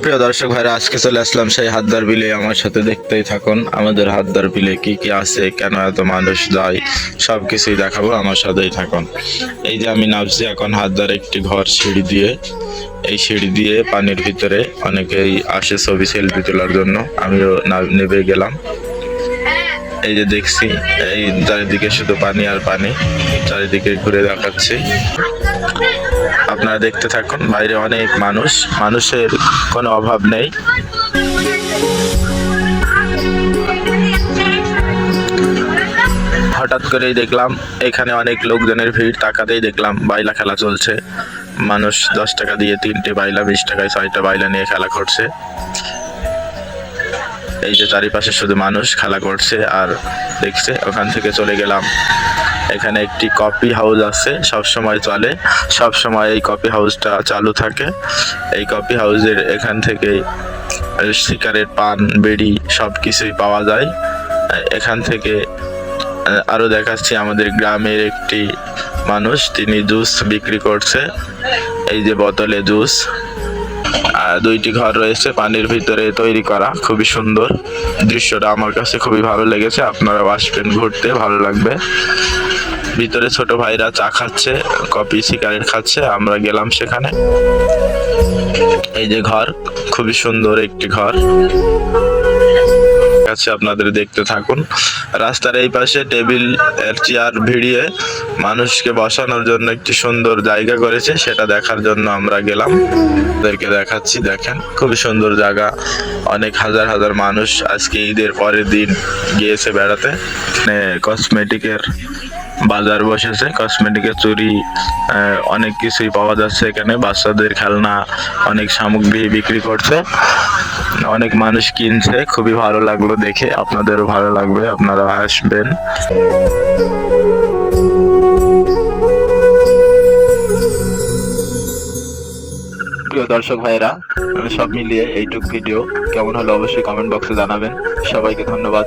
প্রিয় দর্শক ভাইরা, আজকে চলে আসলাম সেই হাতদার বিলে। আমার সাথে দেখতেই থাকুন আমাদের হাতদার বিলে কি কি আছে, কেন এত মানুষ যায়, সবকিছুই দেখাবো, আমার সাথেই থাকুন। এই যে আমি নামছি এখন হাতদার একটি ঘর সিঁড়ি দিয়ে। এই সিঁড়ি দিয়ে পানির ভিতরে অনেকেই আসে ছবি সেলফি তোলার জন্য, আমিও নেমে গেলাম। এই যে দেখছি এই চারিদিকে শুধু পানি আর পানি, চারিদিকে ঘুরে দেখাচ্ছি, আপনারা দেখতে থাকুন। বাইরে অনেক মানুষ, মানুষের কোনো অভাব নেই। হঠাৎ করেই দেখলাম এখানে অনেক লোকজনের ভিড়, তাকাতেই দেখলাম বাইলা খেলা চলছে। মানুষ 10 টাকা দিয়ে 3টে বাইলা, 20 টাকায় 6টা বাইলা নিয়ে খেলা করছে। এই যে চারিপাশে শুধু মানুষ খেলা করছে আর দেখছে। ওখান থেকে চলে গেলাম, এখানে একটি কফি হাউস আছে, সব সময় চলে, সব সময় এই কফি হাউসটা চালু থাকে। এই কফি হাউসের এখান থেকে সিগারেট, পান, বিড়ি সবকিছুই পাওয়া যায়। এখান থেকে আরো দেখাচ্ছি আমাদের গ্রামের একটি মানুষ, তিনি জুস বিক্রি করছে। এই যে বোতলে জুস। 2টি ঘর রয়েছে পানির ভিতরে তৈরি করা, খুবই সুন্দর দৃশ্যটা, আমার কাছে খুবই ভালো লেগেছে। আপনারা আসবেন ঘুরতে, ভালো লাগবে। ভিতরে ছোট ভাইরা চা খাচ্ছে, কফি সিগারেট খাচ্ছে, আমরা গেলাম সেখানে। এই যে ঘর, খুবই সুন্দর একটি ঘর আছে, আপনাদের দেখতে থাকুন। রাস্তার এই পাশে টেবিল চেয়ার ভিড়িয়ে মানুষকে বসানোর জন্য একটি সুন্দর জায়গা করেছে, সেটা দেখার জন্য আমরা গেলাম। ওদেরকে দেখাচ্ছি, দেখেন খুবই সুন্দর জায়গা। অনেক হাজার হাজার মানুষ আজকে ঈদের পরের দিন গিয়েছে বেড়াতে। কসমেটিকের বাজার বসেছে, কসমেটিকের চুড়ি, অনেক কিছুই পাওয়া যাচ্ছে এখানে। বাচ্চাদের খেলনা, অনেক সামগ্রী বিক্রি করছে, অনেক মানুষ কিনছে। খুবই ভালো লাগলো দেখে, আপনাদেরও ভালো লাগবে, আপনারা আসবেন। প্রিয় দর্শক ভাইরা, সব মিলিয়ে এইটুক ভিডিও কেমন হলো অবশ্যই কমেন্ট বক্সে জানাবেন। সবাইকে ধন্যবাদ।